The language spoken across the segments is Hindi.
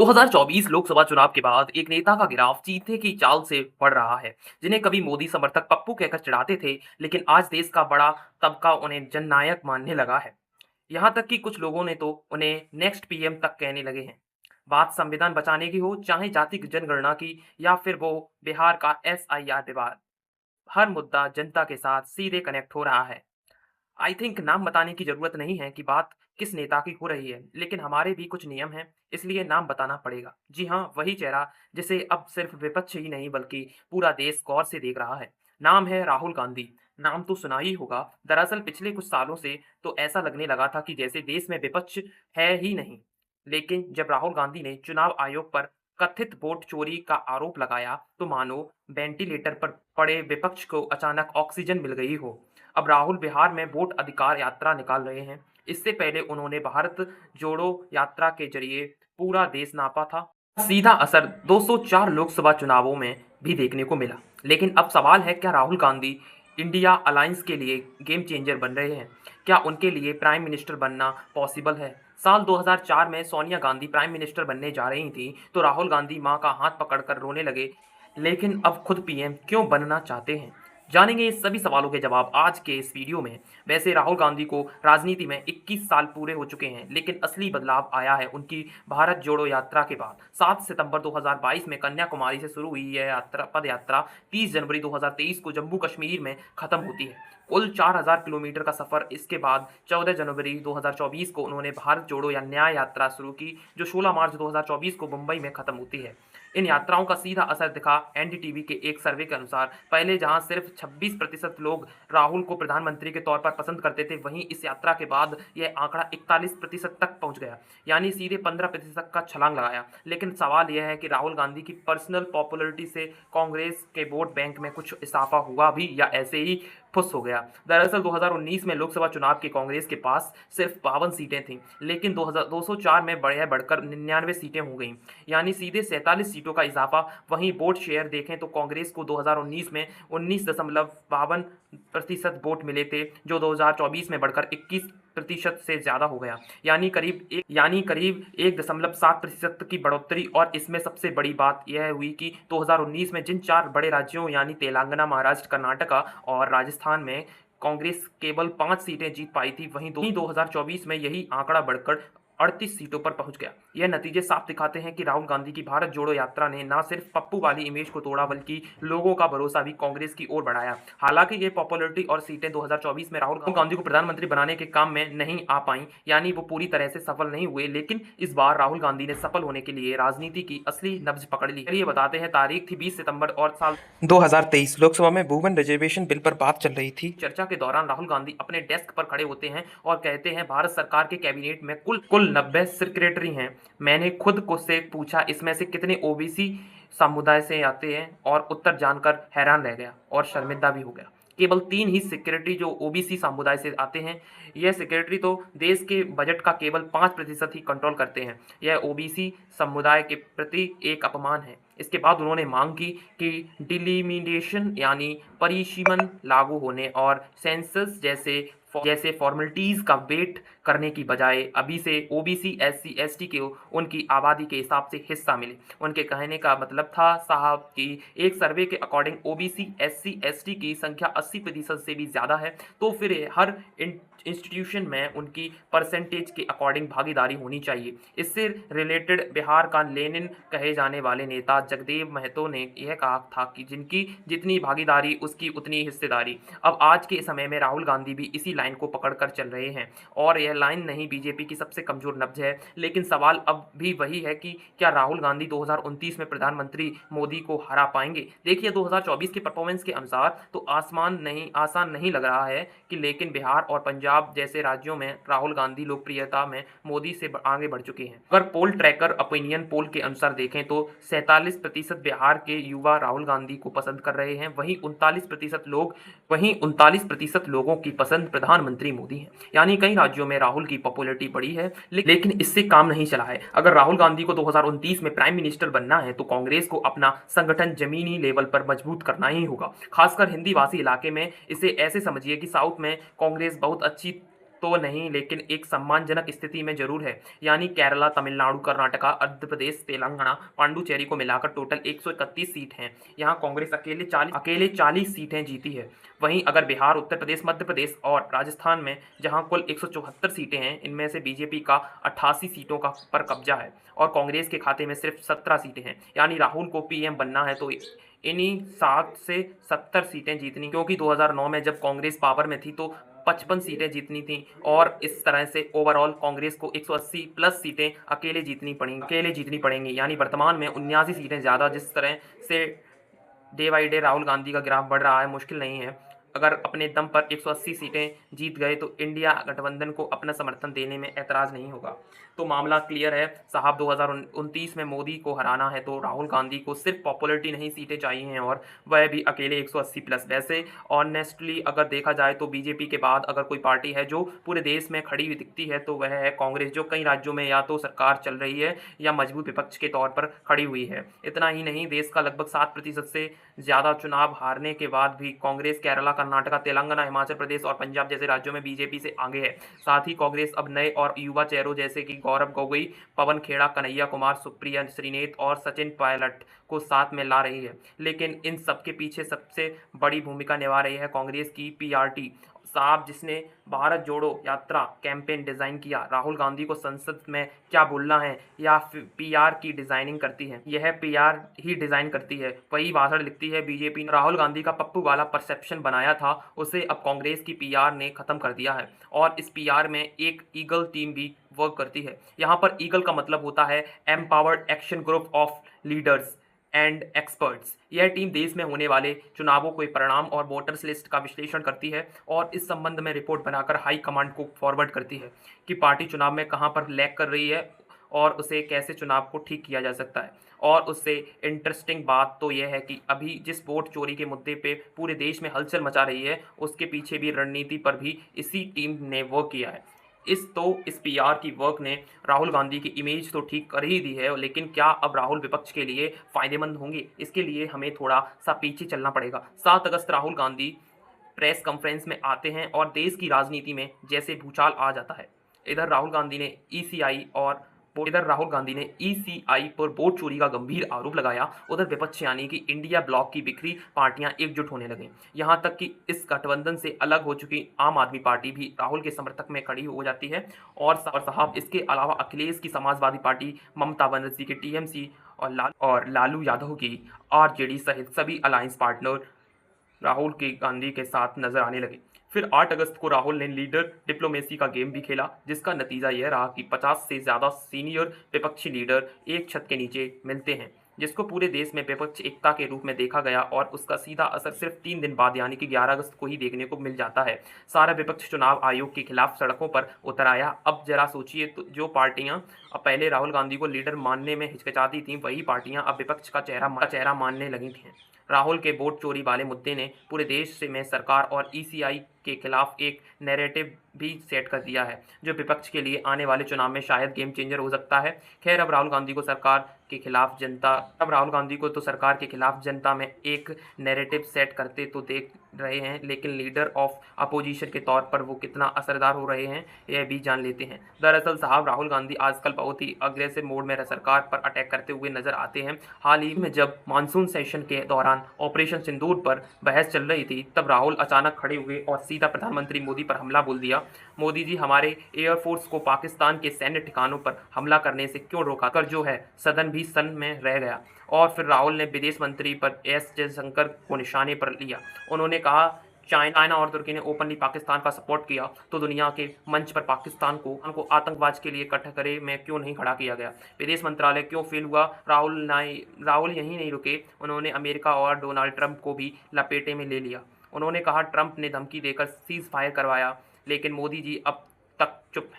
2024 लोकसभा चुनाव के बाद एक नेता का गिराव चीते की चाल से बढ़ रहा है, जिन्हें कभी मोदी समर्थक पप्पू कहकर चिढ़ाते थे, लेकिन आज देश का बड़ा तबका उन्हें जननायक मानने लगा है। यहाँ तक कि कुछ लोगों ने तो उन्हें नेक्स्ट पीएम तक कहने लगे हैं। बात संविधान बचाने की हो, चाहे जाति जनगणना की, या फिर वो बिहार का एसआईआर विवाद, हर मुद्दा जनता के साथ सीधे कनेक्ट हो रहा है। आई थिंक नाम बताने की ज़रूरत नहीं है कि बात किस नेता की हो रही है, लेकिन हमारे भी कुछ नियम हैं, इसलिए नाम बताना पड़ेगा। जी हाँ, वही चेहरा जिसे अब सिर्फ विपक्ष ही नहीं बल्कि पूरा देश गौर से देख रहा है। नाम है राहुल गांधी। नाम तो सुना ही होगा। दरअसल पिछले कुछ सालों से तो ऐसा लगने लगा था कि जैसे देश में विपक्ष है ही नहीं। लेकिन जब राहुल गांधी ने चुनाव आयोग पर कथित वोट चोरी का आरोप लगाया, तो मानो वेंटिलेटर पर पड़े विपक्ष को अचानक ऑक्सीजन मिल गई हो। अब राहुल बिहार में वोट अधिकार यात्रा निकाल रहे हैं। इससे पहले उन्होंने भारत जोड़ो यात्रा के जरिए पूरा देश नापा था। सीधा असर 204 लोकसभा चुनावों में भी देखने को मिला। लेकिन अब सवाल है, क्या राहुल गांधी इंडिया अलायंस के लिए गेम चेंजर बन रहे हैं? क्या उनके लिए प्राइम मिनिस्टर बनना पॉसिबल है? साल 2004 में सोनिया गांधी प्राइम मिनिस्टर बनने जा रही थी, तो राहुल गांधी मां का हाथ पकड़कर रोने लगे। लेकिन अब खुद पीएम क्यों बनना चाहते हैं? जानेंगे इस सभी सवालों के जवाब आज के इस वीडियो में। वैसे राहुल गांधी को राजनीति में 21 साल पूरे हो चुके हैं, लेकिन असली बदलाव आया है उनकी भारत जोड़ो यात्रा के बाद। 7 सितंबर 2022 में कन्याकुमारी से शुरू हुई यह पद यात्रा 30 जनवरी 2023 को जम्मू कश्मीर में खत्म होती है। कुल 4000 किलोमीटर का सफर। इसके बाद 14 जनवरी 2024 को उन्होंने भारत जोड़ो या न्याय यात्रा शुरू की, जो 16 मार्च 2024 को मुंबई में खत्म होती है। इन यात्राओं का सीधा असर दिखा एनडीटीवी के एक सर्वे के अनुसार। पहले जहां सिर्फ 26% लोग राहुल को प्रधानमंत्री के तौर पर पसंद करते थे, वहीं इस यात्रा के बाद यह आंकड़ा 41% तक पहुंच गया, यानी सीधे 15% का छलांग लगाया। लेकिन सवाल यह है कि राहुल गांधी की पर्सनल पॉपुलरिटी से कांग्रेस के वोट बैंक में कुछ इजाफा हुआ भी, या ऐसे ही फुस हो गया? दरअसल 2019 में लोकसभा चुनाव के कांग्रेस के पास सिर्फ 52 सीटें थीं, लेकिन 204 में बढ़कर 99 सीटें हो गईं, यानी सीधे 47 सीटों का इजाफा। वहीं वोट शेयर देखें तो कांग्रेस को 2019 में 19.52% वोट मिले थे, जो 2024 में बढ़कर 21% से ज़्यादा हो गया, यानी करीब 1.7% की बढ़ोतरी। और इसमें सबसे बड़ी बात यह हुई कि 2019 में जिन 4 बड़े राज्यों यानी तेलंगाना, महाराष्ट्र, कर्नाटका और राजस्थान में कांग्रेस केवल 5 सीटें जीत पाई थी, वहीं 2024 में यही आंकड़ा बढ़कर 38 सीटों पर पहुंच गया। यह नतीजे साफ दिखाते हैं कि राहुल गांधी की भारत जोड़ो यात्रा ने न सिर्फ पप्पू वाली इमेज को तोड़ा, बल्कि लोगों का भरोसा भी कांग्रेस की ओर बढ़ाया। हालांकि ये पॉपुलरिटी और सीटें 2024 में राहुल गांधी को प्रधानमंत्री बनाने के काम में नहीं आ पाई, यानी वो पूरी तरह से सफल नहीं हुए। लेकिन इस बार राहुल गांधी ने सफल होने के लिए राजनीति की असली नब्ज पकड़ ली। चलिए बताते हैं। तारीख थी 20 सितंबर और साल 2023। लोकसभा में वुमेन रिजर्वेशन बिल पर बात चल रही थी। चर्चा के दौरान राहुल गांधी अपने डेस्क पर खड़े होते हैं और कहते हैं, भारत सरकार के कैबिनेट में कुल 90 सेक्रेटरी हैं। मैंने खुद को से पूछा, इसमें से कितने ओबीसी समुदाय से आते हैं, और उत्तर जानकर हैरान रह गया और शर्मिंदा भी हो गया। केवल 3 ही सेक्रेटरी जो ओबीसी समुदाय से आते हैं। यह सेक्रेटरी तो देश के बजट का केवल 5% ही कंट्रोल करते हैं। यह ओबीसी समुदाय के प्रति एक अपमान है। इसके बाद उन्होंने मांग की कि डिलिमिटेशन यानी परिसीमन लागू होने और सेंसस जैसे फॉर्मेलिटीज़ का वेट करने की बजाय अभी से ओबीसी, एससी, एसटी के उनकी आबादी के हिसाब से हिस्सा मिले। उनके कहने का मतलब था साहब कि एक सर्वे के अकॉर्डिंग ओबीसी, एससी, एसटी की संख्या 80% से भी ज़्यादा है, तो फिर हर इंस्टीट्यूशन में उनकी परसेंटेज के अकॉर्डिंग भागीदारी होनी चाहिए। इससे रिलेटेड बिहार का लेनिन कहे जाने वाले नेता जगदेव महतो ने यह कहा था कि जिनकी जितनी भागीदारी उसकी उतनी हिस्सेदारी। अब आज के समय में राहुल गांधी भी इसी लाइन को पकड़कर चल रहे हैं, और यह लाइन नहीं बीजेपी की सबसे कमजोर नब्ज है। लेकिन सवाल अब भी वही है कि क्या राहुल गांधी 2029 में प्रधानमंत्री मोदी को हरा पाएंगे? देखिए, 2024 के परफॉर्मेंस के अनुसार तो आसान नहीं लग रहा है कि, लेकिन बिहार और पंजाब जैसे राज्यों में राहुल गांधी लोकप्रियता में मोदी से आगे बढ़ चुके हैं। अगर पोल ट्रैकर ओपिनियन पोल के अनुसार देखें तो 47% बिहार के युवा राहुल गांधी को पसंद कर रहे हैं, वहीं 39% लोगों की पसंद प्रधानमंत्री मोदी है। यानी कई राज्यों में राहुल की पॉपुलैरिटी बढ़ी है, लेकिन इससे काम नहीं चला है। अगर राहुल गांधी को 2029 में प्राइम मिनिस्टर बनना है, तो कांग्रेस को अपना संगठन जमीनी लेवल पर मजबूत करना ही होगा। खासकर हिंदी भाषी इलाके में इसे ऐसे समझिए कि साउथ में कांग्रेस बहुत अच्छी तो नहीं, लेकिन एक सम्मानजनक स्थिति में ज़रूर है। यानी केरला, तमिलनाडु, कर्नाटका, आंध्र प्रदेश, तेलंगाना, पांडुचेरी को मिलाकर टोटल 131 सीट हैं। यहाँ कांग्रेस अकेले 40 सीटें जीती है। वहीं अगर बिहार, उत्तर प्रदेश, मध्य प्रदेश और राजस्थान में जहाँ कुल 174 सीटें हैं, इनमें से बीजेपी का 88 सीटों का पर कब्जा है और कांग्रेस के खाते में सिर्फ 17 सीटें हैं। यानी राहुल को पीएम बनना है तो इन्हीं 60 से 70 सीटें जीतनी, क्योंकि 2009 में जब कांग्रेस पावर में थी तो 55 सीटें जीतनी थी और इस तरह से ओवरऑल कांग्रेस को 180 प्लस सीटें अकेले जीतनी पड़ेंगी। यानी वर्तमान में 79 सीटें ज़्यादा। जिस तरह से day by day Rahul Gandhi का ग्राफ बढ़ रहा है, मुश्किल नहीं है। अगर अपने दम पर 180 सीटें जीत गए तो इंडिया गठबंधन को अपना समर्थन देने में ऐतराज़ नहीं होगा। तो मामला क्लियर है साहब, 2029 में मोदी को हराना है तो राहुल गांधी को सिर्फ पॉपुलरिटी नहीं, सीटें चाहिए हैं और वह भी अकेले 180 प्लस। वैसे ऑनेस्टली अगर देखा जाए तो बीजेपी के बाद अगर कोई पार्टी है जो पूरे देश में खड़ी हुई दिखती है तो वह है कांग्रेस, जो कई राज्यों में या तो सरकार चल रही है या मजबूत विपक्ष के तौर पर खड़ी हुई है। इतना ही नहीं, देश का लगभग 7% से ज़्यादा चुनाव हारने के बाद भी कांग्रेस केरला, कर्नाटका, तेलंगाना, हिमाचल प्रदेश और पंजाब जैसे राज्यों में बीजेपी से आगे है। साथ ही कांग्रेस अब नए और युवा चेहरों जैसे कि गौरव गोगोई, पवन खेड़ा, कन्हैया कुमार, सुप्रिया श्रीनेत और सचिन पायलट को साथ में ला रही है। लेकिन इन सबके पीछे सबसे बड़ी भूमिका निभा रही है कांग्रेस की पीआरटी साहब, जिसने भारत जोड़ो यात्रा कैंपेन डिज़ाइन किया। राहुल गांधी को संसद में क्या बोलना है या पीआर की डिज़ाइनिंग करती है, यह पीआर ही डिज़ाइन करती है, वही भाषण लिखती है। बीजेपी ने राहुल गांधी का पप्पू वाला परसेप्शन बनाया था, उसे अब कांग्रेस की पीआर ने ख़त्म कर दिया है और इस पीआर में एक ईगल टीम भी वर्क करती है। यहाँ पर ईगल का मतलब होता है empowered action group of leaders and experts. यह टीम देश में होने वाले चुनावों के परिणाम और वोटर्स लिस्ट का विश्लेषण करती है और इस संबंध में रिपोर्ट बनाकर हाई कमांड को फॉरवर्ड करती है कि पार्टी चुनाव में कहां पर लैग कर रही है और उसे कैसे चुनाव को ठीक किया जा सकता है। और उससे इंटरेस्टिंग बात तो यह है कि अभी जिस वोट चोरी के मुद्दे पे पूरे देश में हलचल मचा रही है, उसके पीछे भी रणनीति पर भी इसी टीम ने वर्क किया है। इस पीआर की वर्क ने राहुल गांधी की इमेज तो ठीक कर ही दी है, लेकिन क्या अब राहुल विपक्ष के लिए फ़ायदेमंद होंगे? इसके लिए हमें थोड़ा सा पीछे चलना पड़ेगा। 7 अगस्त राहुल गांधी प्रेस कॉन्फ्रेंस में आते हैं और देश की राजनीति में जैसे भूचाल आ जाता है। इधर राहुल गांधी ने ईसीआई पर वोट चोरी का गंभीर आरोप लगाया। उधर विपक्ष यानी कि इंडिया ब्लॉक की बिखरी पार्टियां एकजुट होने लगीं। यहां तक कि इस गठबंधन से अलग हो चुकी आम आदमी पार्टी भी राहुल के समर्थक में खड़ी हो जाती है। और साहब, इसके अलावा अखिलेश की समाजवादी पार्टी, ममता बनर्जी की टीएमसी और लालू यादव की आरजेडी सहित सभी अलायंस पार्टनर राहुल के गांधी के साथ नजर आने लगे। फिर 8 अगस्त को राहुल ने लीडर डिप्लोमेसी का गेम भी खेला, जिसका नतीजा यह रहा कि 50 से ज़्यादा सीनियर विपक्षी लीडर एक छत के नीचे मिलते हैं, जिसको पूरे देश में विपक्ष एकता के रूप में देखा गया और उसका सीधा असर सिर्फ 3 दिन बाद यानी कि 11 अगस्त को ही देखने को मिल जाता है। सारा विपक्ष चुनाव आयोग के खिलाफ सड़कों पर उतर आया। अब जरा सोचिए तो जो पार्टियां अब पहले राहुल गांधी को लीडर मानने में हिचकिचाती थीं, वही पार्टियां अब विपक्ष का चेहरा मानने लगी थीं। राहुल के वोट चोरी वाले मुद्दे ने पूरे देश में सरकार और ईसीआई के खिलाफ एक नैरेटिव भी सेट कर दिया है, जो विपक्ष के लिए आने वाले चुनाव में शायद गेम चेंजर हो सकता है। खैर, अब राहुल गांधी को सरकार के खिलाफ जनता में एक नैरेटिव सेट करते तो देख रहे हैं, लेकिन लीडर ऑफ अपोजिशन के तौर पर वो कितना असरदार हो रहे हैं यह भी जान लेते हैं। दरअसल साहब, राहुल गांधी आजकल बहुत ही अग्रेसिव मोड में सरकार पर अटैक करते हुए नजर आते हैं। हाल ही में जब मानसून सेशन के दौरान ऑपरेशन सिंदूर पर बहस चल रही थी, तब राहुल अचानक खड़े हुए और सीधा प्रधानमंत्री मोदी पर हमला बोल दिया। मोदी जी, हमारे एयरफोर्स को पाकिस्तान के सैन्य ठिकानों पर हमला करने से क्यों रोका कर, जो है सदन भी सन में रह गया। और फिर राहुल ने विदेश मंत्री पर एस जयशंकर को निशाने पर लिया। उन्होंने कहा चाइना और तुर्की ने ओपनली पाकिस्तान का सपोर्ट किया, तो दुनिया के मंच पर पाकिस्तान को आतंकवाद के लिए कटघरे में क्यों नहीं खड़ा किया गया? विदेश मंत्रालय क्यों फेल हुआ? राहुल यहीं नहीं रुके, उन्होंने अमेरिका और डोनाल्ड ट्रंप को भी लपेटे में ले लिया। उन्होंने कहा ट्रंप ने धमकी देकर सीज फायर करवाया, लेकिन मोदी जी अब तक चुप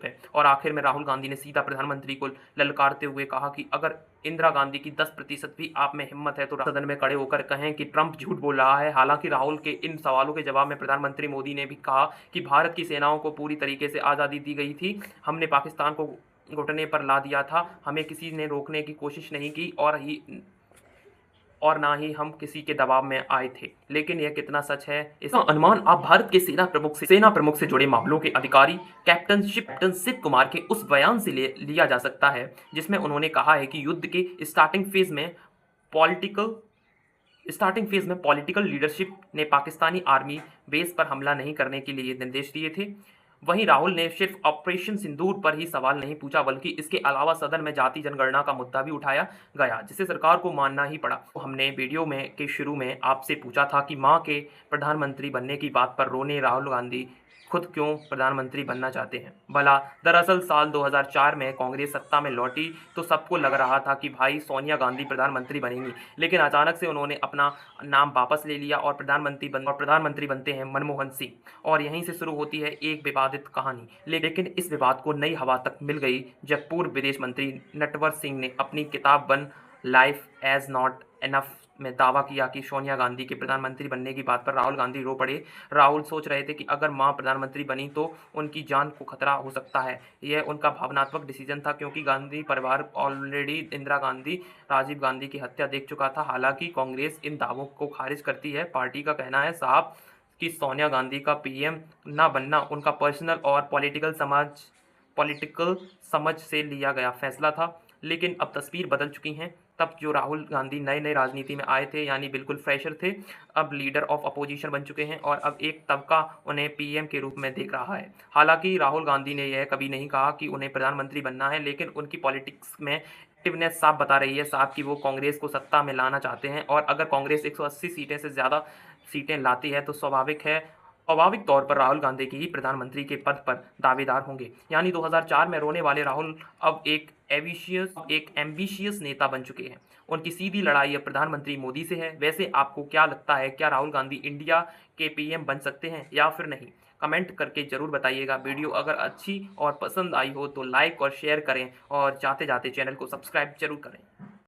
है। और आखिर में राहुल गांधी ने सीधा प्रधानमंत्री को ललकारते हुए कहा कि अगर इंदिरा गांधी की 10% भी आप में हिम्मत है तो सदन में खड़े होकर कहें कि ट्रंप झूठ बोल रहा है। हालांकि राहुल के इन सवालों के जवाब में प्रधानमंत्री मोदी ने भी कहा कि भारत की सेनाओं को पूरी तरीके से आज़ादी दी गई थी, हमने पाकिस्तान को घुटने पर ला दिया था, हमें किसी ने रोकने की कोशिश नहीं की और ना ही हम किसी के दबाव में आए थे। लेकिन यह कितना सच है, इसका अनुमान आप भारत के सेना प्रमुख से जुड़े मामलों के अधिकारी कैप्टन शिव कुमार के उस बयान से लिया जा सकता है, जिसमें उन्होंने कहा है कि युद्ध के पॉलिटिकल स्टार्टिंग फेज में लीडरशिप ने पाकिस्तानी आर्मी बेस पर हमला नहीं करने के लिए निर्देश दिए थे। वहीं राहुल ने सिर्फ ऑपरेशन सिंदूर पर ही सवाल नहीं पूछा, बल्कि इसके अलावा सदन में जाति जनगणना का मुद्दा भी उठाया गया, जिसे सरकार को मानना ही पड़ा। तो हमने वीडियो में के शुरू में आपसे पूछा था कि मां के प्रधानमंत्री बनने की बात पर रोने राहुल गांधी खुद क्यों प्रधानमंत्री बनना चाहते हैं। भला दरअसल साल 2004 में कांग्रेस सत्ता में लौटी तो सबको लग रहा था कि भाई सोनिया गांधी प्रधानमंत्री बनेंगी, लेकिन अचानक से उन्होंने अपना नाम वापस ले लिया और प्रधानमंत्री बनते हैं मनमोहन सिंह। और यहीं से शुरू होती है एक विवादित कहानी। लेकिन इस विवाद को नई हवा तक मिल गई जब पूर्व विदेश मंत्री नटवर सिंह ने अपनी किताब one life is not enough में दावा किया कि सोनिया गांधी के प्रधानमंत्री बनने की बात पर राहुल गांधी रो पड़े। राहुल सोच रहे थे कि अगर मां प्रधानमंत्री बनी तो उनकी जान को खतरा हो सकता है। यह उनका भावनात्मक डिसीजन था, क्योंकि गांधी परिवार ऑलरेडी इंदिरा गांधी, राजीव गांधी की हत्या देख चुका था। हालांकि कांग्रेस इन दावों को खारिज करती है। पार्टी का कहना है साहब कि सोनिया गांधी का पीएम ना बनना उनका पर्सनल और पॉलिटिकल समझ से लिया गया फैसला था। लेकिन अब तस्वीर बदल चुकी हैं। तब जो राहुल गांधी नए राजनीति में आए थे, यानी बिल्कुल फ्रेशर थे, अब लीडर ऑफ अपोजिशन बन चुके हैं और अब एक तबका उन्हें पीएम के रूप में देख रहा है। हालांकि राहुल गांधी ने यह कभी नहीं कहा कि उन्हें प्रधानमंत्री बनना है, लेकिन उनकी पॉलिटिक्स में एक्टिवनेस साफ बता रही है साहब कि वो कांग्रेस को सत्ता में लाना चाहते हैं। और अगर कांग्रेस 180 सीटें से ज़्यादा सीटें लाती है तो स्वाभाविक तौर पर राहुल गांधी की ही प्रधानमंत्री के पद पर दावेदार होंगे। यानी 2004 में रोने वाले राहुल अब एक एम्बिशियस नेता बन चुके हैं। उनकी सीधी लड़ाई अब प्रधानमंत्री मोदी से है। वैसे आपको क्या लगता है, क्या राहुल गांधी इंडिया के पीएम बन सकते हैं या फिर नहीं? कमेंट करके जरूर बताइएगा। वीडियो अगर अच्छी और पसंद आई हो तो लाइक और शेयर करें और जाते जाते चैनल को सब्सक्राइब जरूर करें।